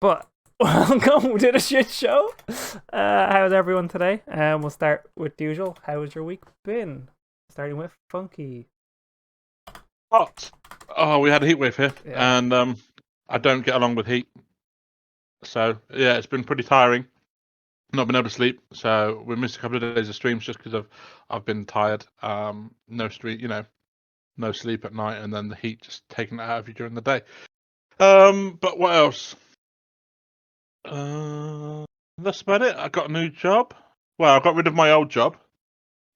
But welcome to the shit show. How's everyone today? We'll start with the usual. How has your week been? Starting with Funky. Hot. Oh, we had a heat wave here, Yeah. and I don't get along with heat. So yeah, it's been pretty tiring. Not been able to sleep, so we missed a couple of days of streams just because I've been tired. No stream, no sleep at night, and then the heat just taking it out of you during the day. But what else? That's about it. I got a new job. Well, I got rid of my old job.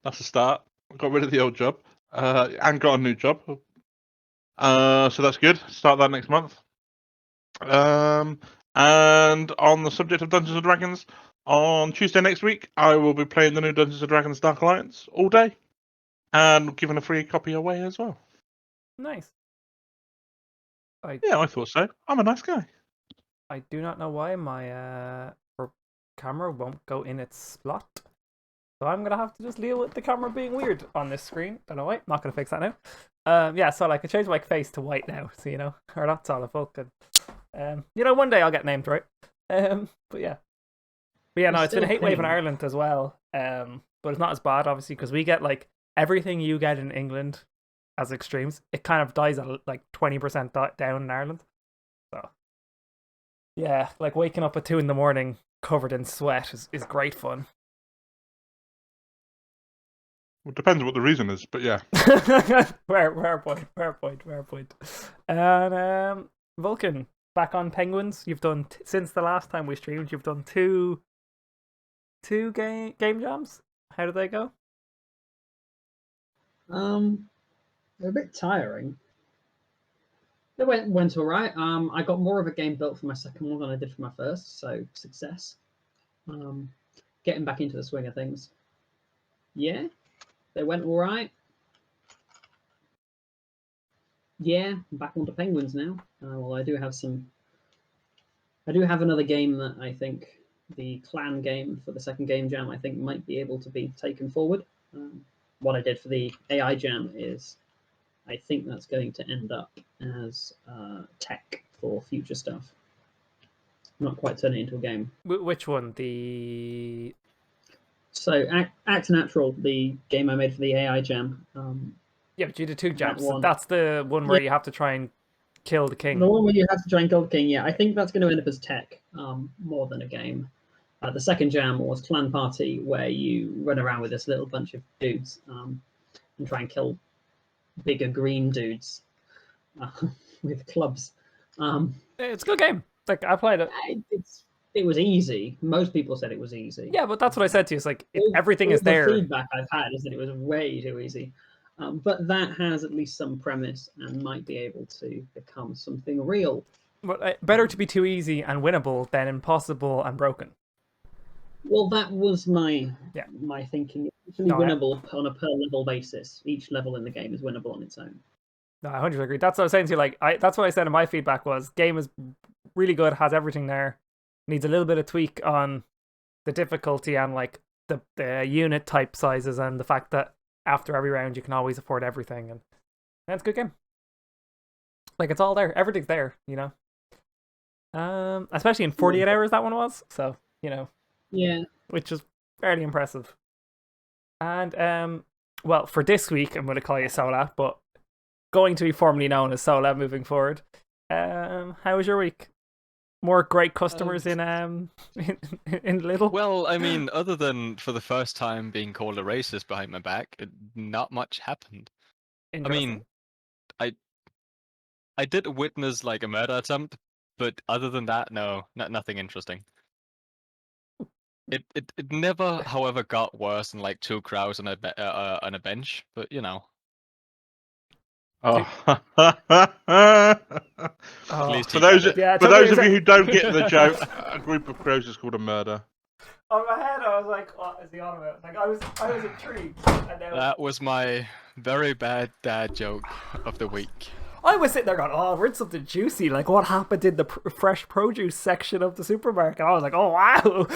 That's a start. I got rid of the old job, and got a new job. So that's good. Start that next month. And on the subject of Dungeons and Dragons, on Tuesday next week, I will be playing the new Dungeons and Dragons Dark Alliance all day, and giving a free copy away as well. Nice. Yeah, I thought so. I'm a nice guy. I do not know why my camera won't go in its slot. So I'm gonna have to just deal with the camera being weird on this screen. Don't know why. Not gonna fix that now. Yeah, so like I changed my face to white now, so or that's all if Vulcan. One day I'll get named right. But yeah. But yeah, no, it's been a heat wave in Ireland as well. But it's not as bad obviously because we get like everything you get in England as extremes. It kind of dies at like 20% down in Ireland. So yeah, like waking up at 2 a.m. covered in sweat is great fun. Well, it depends what the reason is, but yeah. fair point. And Vulcan, back on Penguins. You've done since the last time we streamed. You've done two game jams. How did they go? They're a bit tiring. They went all right. I got more of a game built for my second one than I did for my first, so success. Getting back into the swing of things. Yeah, they went all right. Yeah, I'm back onto Penguins now. Well, I do have another game that I think the clan game for the second game jam I think might be able to be taken forward. What I did for the AI jam is I think that's going to end up as tech for future stuff. Not quite turn it into a game. Which one? So Act Natural, the game I made for the AI jam. Yeah, but you did two jams. That's the one where you have to try and kill the king. The one where you have to try and kill the king, yeah. I think that's going to end up as tech more than a game. The second jam was Clan Party, where you run around with this little bunch of dudes and try and kill bigger green dudes with clubs. It's a good game. Like I played it. It was easy. Most people said it was easy. Yeah, but that's what I said to you. It's like everything is there. The feedback I've had is that it was way too easy. But that has at least some premise and might be able to become something real. But better to be too easy and winnable than impossible and broken. Well, that was my thinking. It's actually winnable on a per level basis. Each level in the game is winnable on its own. No, I 100% agree. That's what I was saying to you. Like, that's what I said in my feedback was game is really good, has everything there, needs a little bit of tweak on the difficulty and like the unit type sizes and the fact that after every round you can always afford everything, and it's a good game. Like it's all there, everything's there, especially in 48 hours that one was. So yeah, which is fairly impressive. And well, for this week I'm going to call you Sola, but going to be formally known as Sola moving forward. How was your week? More great customers in Lidl? Well, I mean, other than for the first time being called a racist behind my back, not much happened. I mean, I did witness like a murder attempt, but other than that, no, nothing interesting. It never, however, got worse than like 2 crows on a bench, but Oh. For those of you who don't get the joke, a group of crows is called a murder. On my head, I was like, "What is he on about?" Like I was intrigued. That was my very bad dad joke of the week. I was sitting there going, "Oh, we're in something juicy. Like what happened in the fresh produce section of the supermarket?" I was like, "Oh wow!"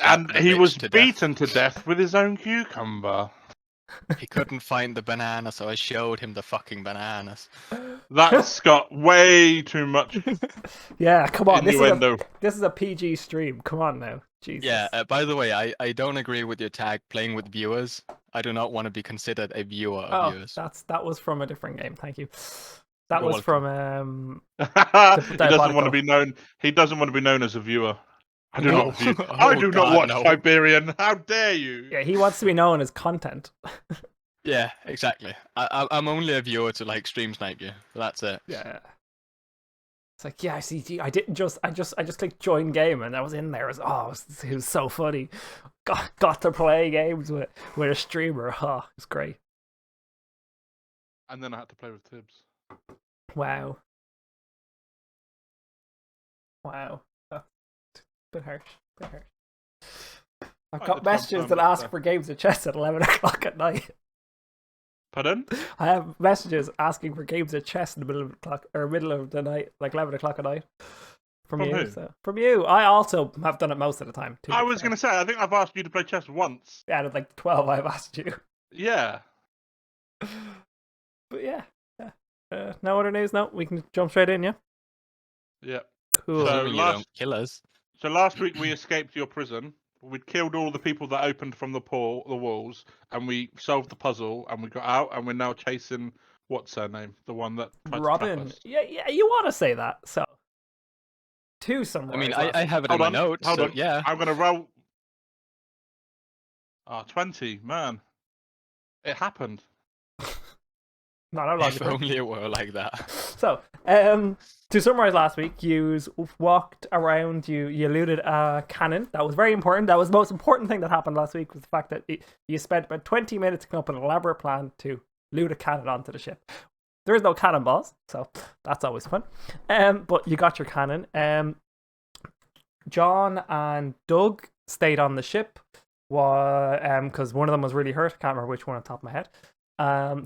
and he was beaten to death with his own cucumber. He couldn't find the banana, so I showed him the fucking bananas. That's got way too much Yeah, come on. innuendo. This is a PG stream. Come on now. Jesus. Yeah, by the way, I don't agree with your tag playing with viewers. I do not want to be considered a viewer of viewers. that was from a different game. Thank you. That You're was welcome. from He doesn't want to be known. He doesn't want to be known as a viewer. I do No. not view. Oh, I do not God, watch no. Tiberian. How dare you? Yeah, he wants to be known as content. Yeah, exactly. I'm only a viewer to like stream snipe you. That's it. Yeah. It's like, yeah, I see. I just clicked join game and I was in there. It was so funny. Got to play games with a streamer. Oh, it's great. And then I had to play with Tibbs. Wow. Wow. That's a bit harsh. I've I got did messages confirm that that, ask for games of chess at 11 o'clock at night. Pardon? I have messages asking for games of chess in the middle of the night, like 11 o'clock at night. From you. who? So, from you. I also have done it most of the time. I was going to say, I think I've asked you to play chess once. Yeah, out of like 12 I've asked you. Yeah. But yeah. No other news? No, we can jump straight in, yeah? Yeah. Cool. So Assuming you last- don't kill us. So last week we escaped your prison. We'd killed all the people that opened from the walls, and we solved the puzzle, and we got out, and we're now chasing what's her name, the one that tried Robin. to trap us. Yeah, you want to say that, so. To summarize. I mean, last I week. have it in Hold my on, notes. hold So, on. yeah. I'm gonna roll. 20, man. It happened. Not how long If ago. only it were like that. So, to summarize last week, you walked around, you looted a cannon. That was very important. That was the most important thing that happened last week, was the fact that you spent about 20 minutes to come up with an elaborate plan to loot a cannon onto the ship. There is no cannonballs, so that's always fun. But you got your cannon. John and Doug stayed on the ship, because one of them was really hurt. I can't remember which one on top of my head.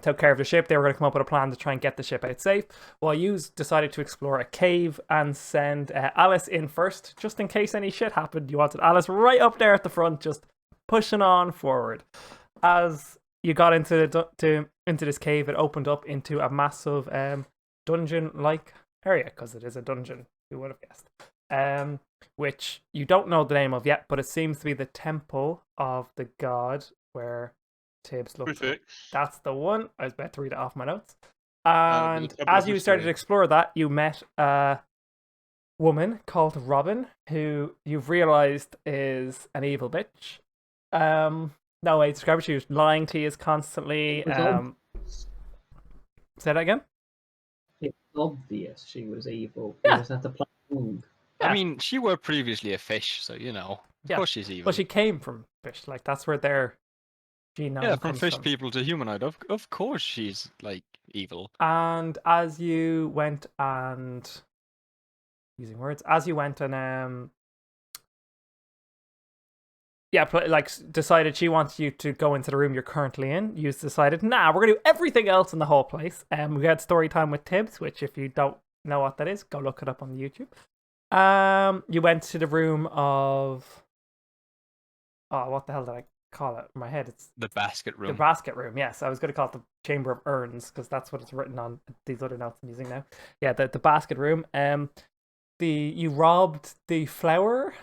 Took care of the ship. They were going to come up with a plan to try and get the ship out safe. Well, you decided to explore a cave and send Alice in first, just in case any shit happened. You wanted Alice right up there at the front, just pushing on forward. As you got into this cave, it opened up into a massive dungeon-like area, because it is a dungeon. Who would have guessed? Which you don't know the name of yet, but it seems to be the temple of the god where Tibbs looked. Prefix. That's the one. I was about to read it off my notes. the And Temple as of you started Mystery. to explore that, you met a woman called Robin, who you've realized is an evil bitch. No way to describe it. She was lying to you constantly. It was Say that again? It's obvious she was evil. You Yeah. just have to play along. Yeah. I mean, she were previously a fish, so you know. Of Yeah, course she's evil. Well, she came from fish. Like, that's where their genome Yeah, from comes fish people to humanoid. Of course she's like evil. And as you went and decided she wants you to go into the room you're currently in. You decided, nah, we're gonna do everything else in the whole place. We had story time with Tibbs, which if you don't know what that is, go look it up on YouTube. You went to the room of what the hell did I call it? In my head, it's The basket room. the basket room. Yes, I was going to call it the chamber of urns, because that's what it's written on these other notes I'm using now. Yeah, the basket room. You robbed the flour,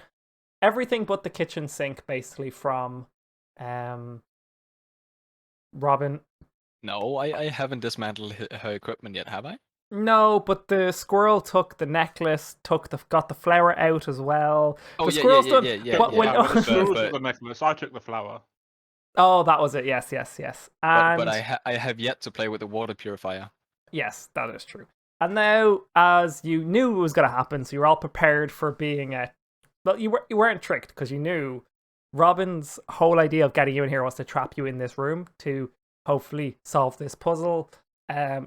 everything but the kitchen sink, basically, from Robin. No, I haven't dismantled her equipment yet, have I? No, but the squirrel took the necklace, got the flour out as well. Oh, The yeah, squirrel's yeah, done. yeah, yeah, but yeah. when, Yeah, but the squirrel but- took the necklace. I took the flower. oh, that was it. Yes. And But I have yet to play with the water purifier. yes, that is true. And now, as you knew it was going to happen, so you're all prepared for being well, you weren't tricked, because you knew Robin's whole idea of getting you in here was to trap you in this room to hopefully solve this puzzle.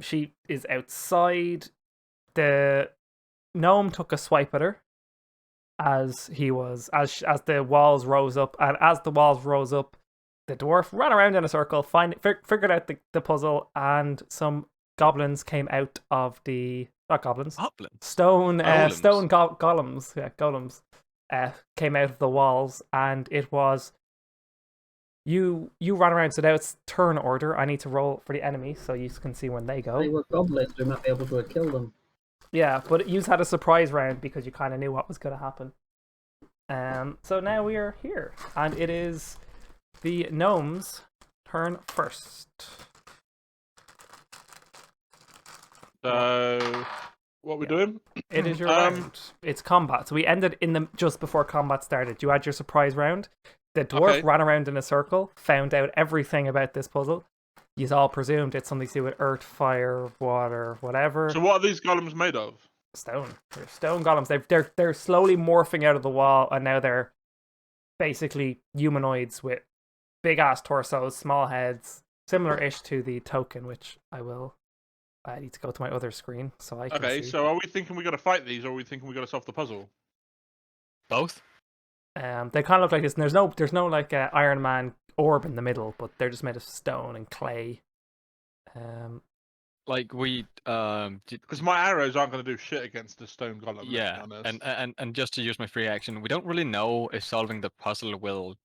She is outside. The gnome took a swipe at her as the walls rose up, and as the walls rose up, the dwarf ran around in a circle, figured out the puzzle, and some goblins came out of the Goblins. stone Golems. golems. Yeah, golems came out of the walls, and it was You run around, so now it's turn order. I need to roll for the enemy so you can see when they go. They were goblins, we might be able to kill them. Yeah, but you had a surprise round because you kind of knew what was going to happen. So now we are here, and it is the gnomes' turn first. So, what are we doing? It is your round. It's combat. So we ended in the just before combat started. You had your surprise round. The dwarf ran around in a circle, found out everything about this puzzle. You all presumed it's something to do with earth, fire, water, whatever. So what are these golems made of? Stone. They're stone golems. They're slowly morphing out of the wall, and now they're basically humanoids with big ass torsos, small heads, similar-ish to the token, which I need to go to my other screen so I can see. Okay, so are we thinking we got to fight these, or are we thinking we got to solve the puzzle? Both. They kind of look like this. And there's no like Iron Man orb in the middle, but they're just made of stone and clay. Like we Because my arrows aren't going to do shit against the stone golem. yeah, and just to use my free action, we don't really know if solving the puzzle will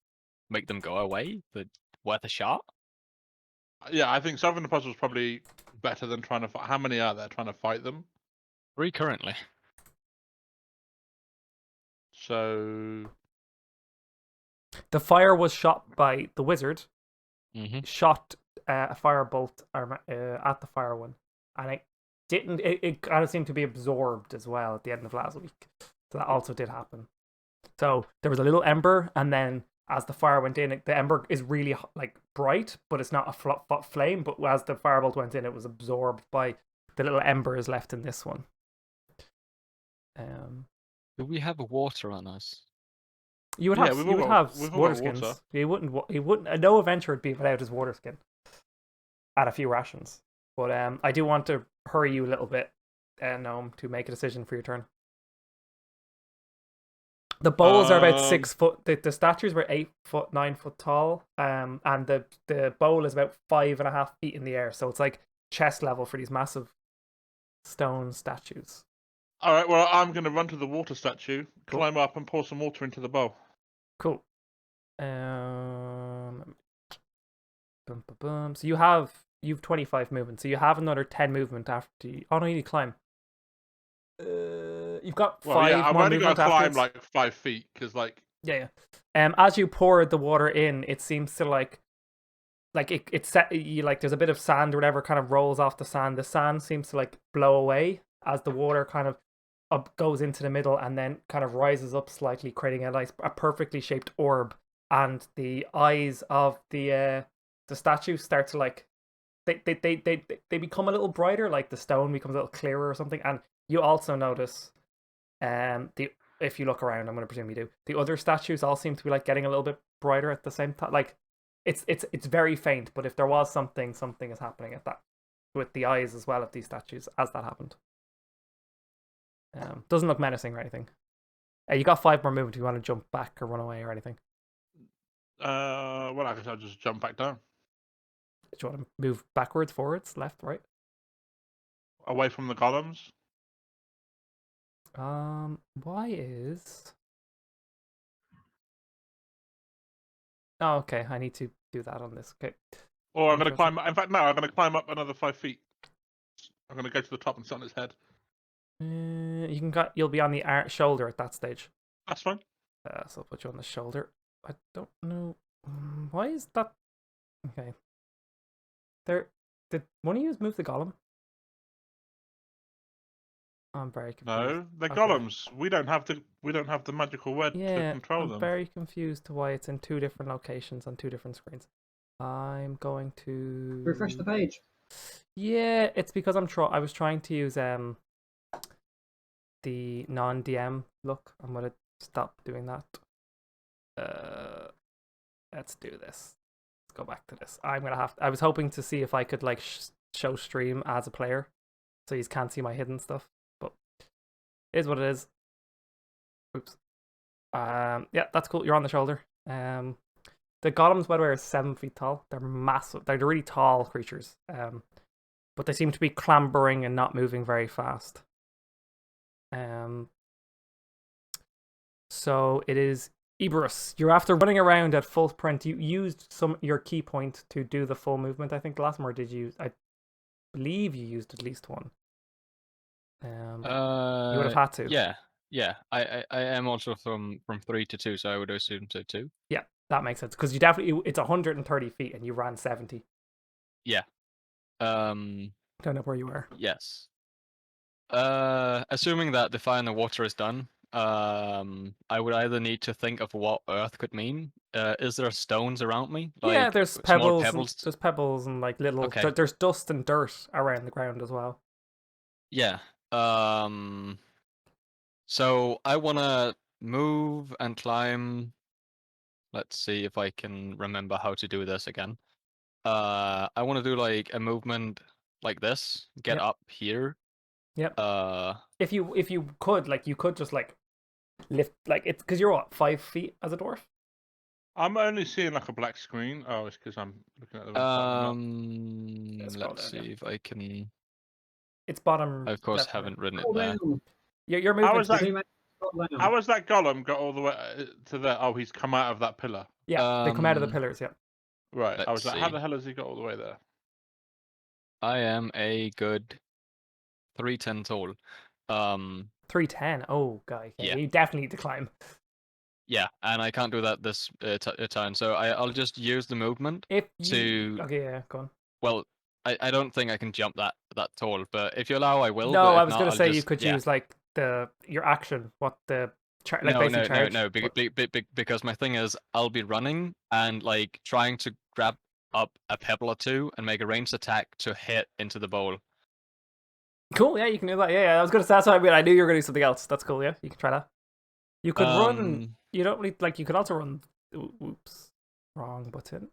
make them go away, but worth a shot. Yeah, I think solving the puzzle is probably better than trying to fight. How many are there trying to fight them? 3 currently. So the fire was shot by the wizard. Mm-hmm. Shot a firebolt at the fire one, and it didn't. It kind of seemed to be absorbed as well at the end of last week. So that also did happen. So there was a little ember, and then as the fire went in, the ember is really like bright, but it's not a flame. But as the firebolt went in, it was absorbed by the little embers left in this one. Do we have water on us? You would have water skins. Water. He wouldn't. No adventure would be without his water skin. Add a few rations, but I do want to hurry you a little bit, Gnome, to make a decision for your turn. The bowls are about 6 foot. The statues were 8 foot, 9 foot tall. And the bowl is about 5.5 feet in the air. So it's like chest level for these massive stone statues. All right. Well, I'm going to run to the water statue, climb up, and pour some water into the bowl. Cool. So you've 25 movement. So you have another 10 movement after you. Oh no, you need to climb. You've got 5 yeah, I've more only got movement to climb afterwards. like 5 feet because like. Yeah. As you pour the water in, it seems to like it's set. You like there's a bit of sand or whatever kind of rolls off the sand. The sand seems to like blow away as the water kind of goes into the middle and then kind of rises up slightly, creating a perfectly shaped orb. And the eyes of the statue start to like they become a little brighter, like the stone becomes a little clearer or something. And you also notice, if you look around, I'm going to presume you do, the other statues all seem to be like getting a little bit brighter at the same time. Like it's very faint, but if there was something is happening at that with the eyes as well of these statues as that happened. Doesn't look menacing or anything. You got 5 more movement if you want to jump back or run away or anything. Well, I guess I'll just jump back down. Do you want to move backwards, forwards, left, right? Away from the golems. Why is... Oh, okay. I need to do that on this. Okay. Or I'm going to climb... In fact, no, I'm going to climb up another 5 feet. I'm going to go to the top and sit on its head. You'll be on the shoulder at that stage. That's fine. So I'll put you on the shoulder. I don't know... Why is that... Okay. Did one of you move the golem? I'm very confused. No, they're golems. We don't have the magical word to control them. I'm very confused to why it's in 2 different locations on 2 different screens. I'm going to refresh the page. Yeah, it's because I was trying to use the non-DM look. I'm gonna stop doing that. Let's do this. Let's go back to this. I was hoping to see if I could like show stream as a player, so you can't see my hidden stuff. But it is what it is. Oops. Yeah, that's cool. You're on the shoulder. The golems, by the way, are 7 feet tall. They're massive. They're really tall creatures. But they seem to be clambering and not moving very fast. So it is Iberus, you're after running around at full sprint. You used your key point to do the full movement. I think the last one, or did you? I believe you used at least one. You would have had to. Yeah. I am also from 3 to 2, so I would assume so too. Yeah, that makes sense because you definitely it's 130 feet and you ran 70. Yeah. Don't know where you were. Yes. Assuming that the fire in the water is done, I would either need to think of what Earth could mean. Is there stones around me? Yeah, there's small pebbles. pebbles. There's pebbles and like little. Okay. There's dust and dirt around the ground as well. Yeah. So I wanna move and climb. Let's see if I can remember how to do this again. I want to do like a movement like this. Get Yep. up here. Yep. If you could, like, you could just like lift, like, it's because you're what, 5 feet as a dwarf. I'm only seeing like a black screen. Oh, it's because I'm looking at the website. Let's see if I can. It's bottom. I of course left haven't written it Scroll there. down. Your movement. How is that? Scroll down. How has that golem got all the way to there? Oh, he's come out of that pillar. Yeah, they come out of the pillars. Yeah. Right. I was Let's like, how see. the hell has he got all the way there? I am a good 310 tall. 310. Oh, guy. Okay. Yeah. You definitely need to climb. Yeah, and I can't do that this turn, so I'll just use the movement If you... to. Okay, yeah, go on. Well, I don't think I can jump that tall, but if you allow, I will. No, but if I was not, gonna I'll say you just- could yeah. use like your action, what the like No, basically charge. no, because my thing is I'll be running and like trying to grab up a pebble or two and make a ranged attack to hit into the bowl. Cool, yeah, you can do that. Yeah, I was gonna say that's what I mean. I knew you were gonna do something else. That's cool. Yeah, you can try that. You could run. You don't really like. You could also run. Oops, wrong button.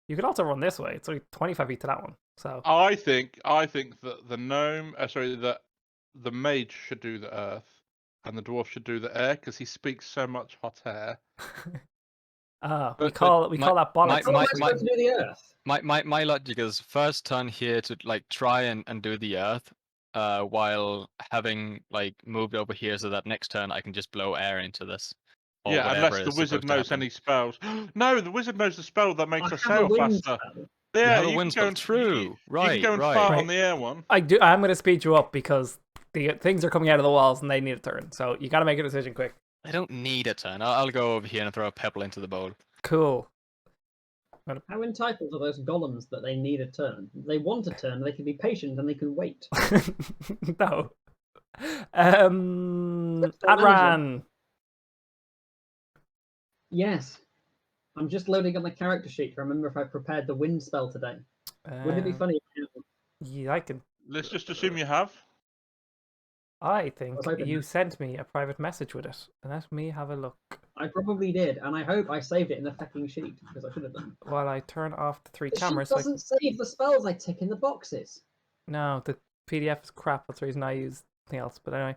You could also run this way. It's only 25 feet to that one. So I think that the gnome, that the mage should do the earth, and the dwarf should do the air because he speaks so much hot air. we call that bollocks. How am I supposed to do the earth? My logic is first turn here to like try and do the earth, while having like moved over here so that next turn I can just blow air into this. Yeah, unless the wizard knows any spells. No, the wizard knows the spell that makes us sail faster. Yeah, you can go true. Right, you can go and fart on the air one. I'm going to speed you up because the things are coming out of the walls and they need a turn. So you got to make a decision quick. I don't need a turn. I'll go over here and throw a pebble into the bowl. Cool. How entitled are those golems that they need a turn? They want a turn. They can be patient and they can wait. No. Adran. Yes. I'm just loading on the character sheet to remember if I prepared the wind spell today. Wouldn't it be funny? Yeah, I can. Let's just assume you have. I think you sent me a private message with it. Let me have a look. I probably did, and I hope I saved it in the fucking sheet because I should have done. While I turn off the 3 The cameras. sheet doesn't save the spells I tick in the boxes. No, the PDF is crap. That's the reason I use something else. But anyway,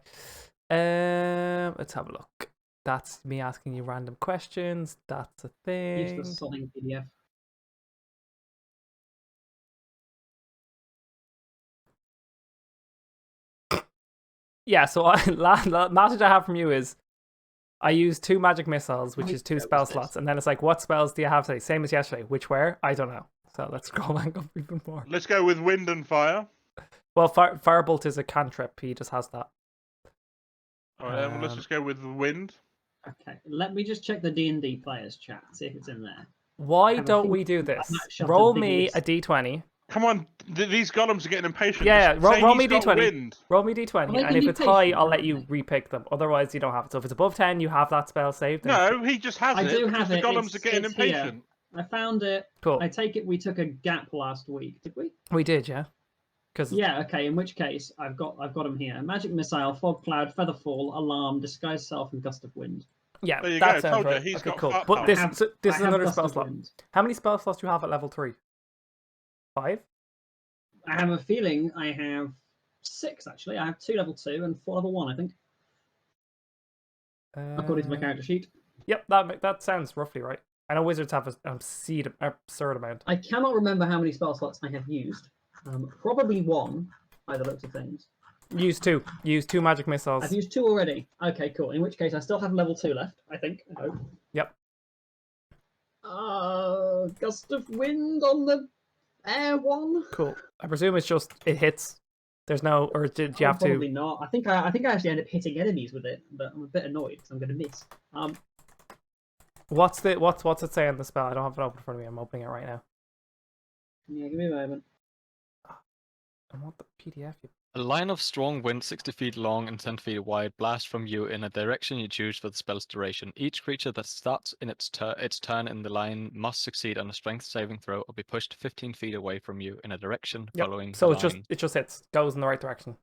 let's have a look. That's me asking you random questions. That's a thing. Use the sodding PDF. Yeah, so message I have from you is I use 2 magic missiles, which is 2 spell slots, and then it's like, what spells do you have today? Same as yesterday. Which where? I don't know. So let's scroll back up even more. Let's go with wind and fire. Well, Firebolt is a cantrip. He just has that. All right, well, let's just go with the wind. Okay, let me just check the D&D players chat, see if it's in there. Why don't we do this? Roll me a d20. Come on, these golems are getting impatient. Yeah, roll me d20. Wind. Roll me d20, Well, and if it's high, I'll let you repick them. Otherwise, you don't have it. So if it's above 10, you have that spell saved. No, he just has I it. do have The it. golems are getting it's here. impatient. I found it. Cool. I take it we took a gap last week, did we? We did, yeah. Yeah, okay, in which case I've got them here. Magic missile, fog cloud, feather fall, alarm, disguise self, and gust of wind. Yeah, there you that go. sounds Told right. you, he's Okay, got cool. fat But power. this is another gust spell of slot. wind. How many spell slots do you have at level 3? 5? I have a feeling I have 6 actually. I have 2 level 2 and 4 level 1, I think. According to my character sheet. Yep, that sounds roughly right. I know wizards have an absurd amount. I cannot remember how many spell slots I have used. Probably 1, by the looks of things. Use 2. Use 2 magic missiles. I've used 2 already. Okay, cool. In which case I still have level 2 left, I think. I hope. Yep. Gust of wind on the air one. Cool. I presume it's just it hits. There's no, or did you have Probably to? not. I think I actually end up hitting enemies with it, but I'm a bit annoyed because I'm going to miss. What's it say on the spell? I don't have it open in front of me. I'm opening it right now. Yeah, give me a moment. I want the PDF. A line of strong wind 60 feet long and 10 feet wide blasts from you in a direction you choose for the spell's duration. Each creature that starts in its turn in the line must succeed on a strength saving throw or be pushed 15 feet away from you in a direction Yep. following So the line. it just hits, goes in the right direction.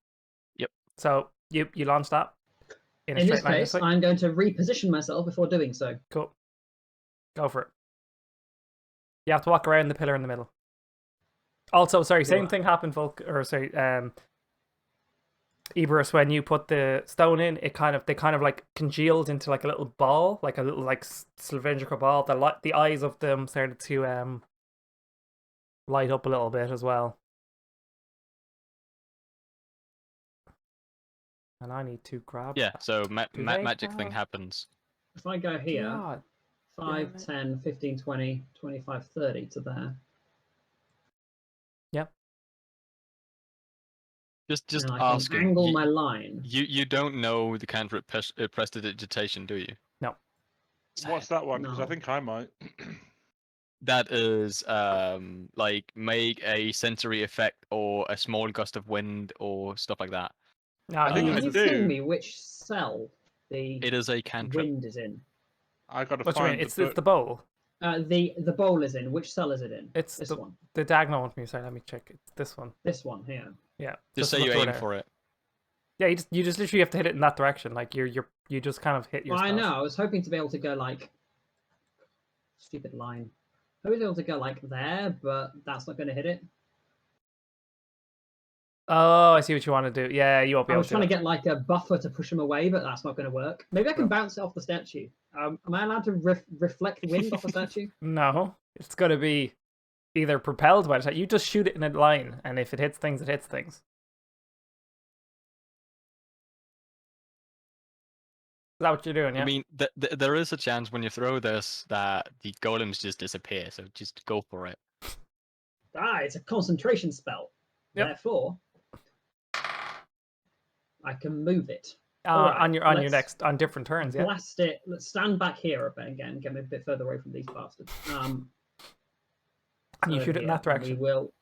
Yep. So you launch that in a In straight this line case, this way. I'm going to reposition myself before doing so. Cool. Go for it. You have to walk around the pillar in the middle. Also, sorry, same thing happened, Eberus, when you put the stone in, they kind of like congealed into like a little ball, like a little like cylindrical ball. The eyes of them started to light up a little bit as well. And I need to grab. Yeah, that. so Do magic they thing have- happens. If I go here, God. 5, damn it. 10, 15, 20, 25, 30 to there. Yep. Just and I asking. can angle my line. You don't know the cantrip prestidigitation, do you? No. What's that one? Because I No. think I might. That is like make a sensory effect or a small gust of wind or stuff like that. No, I think Can I you do. tell me which cell the It is a cantrip. wind is in? I got to what do you mean? find It's the the bowl. The bowl is in. Which cell is it in? It's this the one. the diagonal one from you. Sorry, let me check. It's this one. This one here. Yeah. Just say look you over aim there. for it. Yeah, you just literally have to hit it in that direction. Like you just kind of hit your. Well, I spells. know. I was hoping to be able to go like stupid line. I was able to go like there, but that's not going to hit it. Oh, I see what you want to do. Yeah, you won't be I able was to. trying to do get like a buffer to push him away, but that's not going to work. Maybe I can No. bounce it off the statue. Am I allowed to reflect wind off the statue? that. No, it's gonna be either propelled by the. You just shoot it in a line, and if it hits things, it hits things. Is that what you're doing? Yeah. I mean, there is a chance when you throw this that the golems just disappear. So just go for it. It's a concentration spell. Yep. Therefore, I can move it. Alright, on your let's next on different turns. Yeah. Blast it. Let's stand back here a bit again. Get me a bit further away from these bastards. And you so shoot it in here, that direction. We will.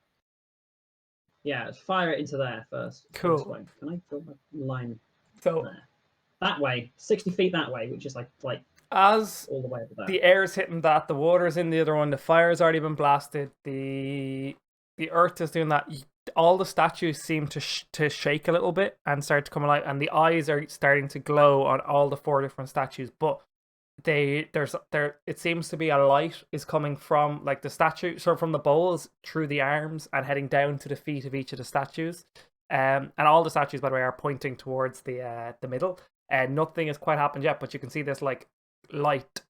Yeah, fire it into there first. Cool. This way. Can I draw my line So there? That way, 60 feet that way, which is like as all the way over there. the air's hitting that, the water's in the other one, the fire's already been blasted, the earth is doing that. All the statues seem to shake a little bit and start to come alive, and the eyes are starting to glow on all the 4 different statues. But it seems to be a light is coming from like the statue, so from the bowls through the arms and heading down to the feet of each of the statues. And all the statues, by the way, are pointing towards the middle. And nothing has quite happened yet, but you can see this like light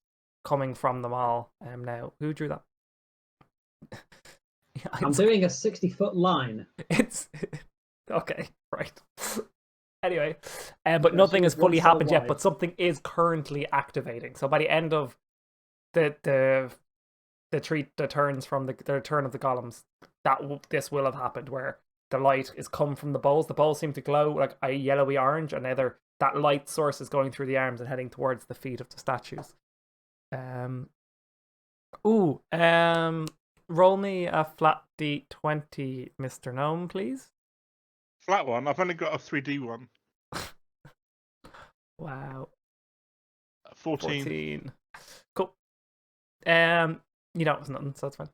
coming from them all. Now, who drew that? I'm doing a 60-foot line. It's okay, right. Anyway, but Okay, nothing so has it's one fully cell happened yet. wide. But something is currently activating. So by the end of the turns from the turn of the golems, this will have happened where the light is come from the bowls. The bowls seem to glow like a yellowy orange, and that light source is going through the arms and heading towards the feet of the statues. Roll me a flat D20, Mr. Gnome, please. Flat one. I've only got a 3D one. Wow. 14. Cool. You know, it's nothing, so that's fine.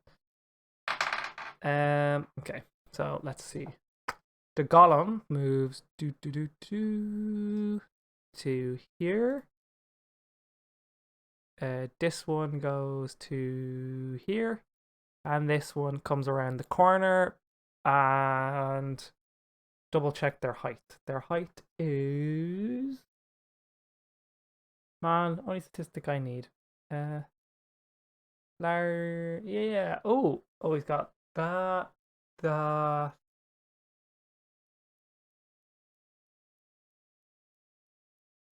Okay, so let's see. The golem moves to here. This one goes to here, and this one comes around the corner, and double check their height. Their height is, man, only statistic I need. Yeah. Oh, he's got that.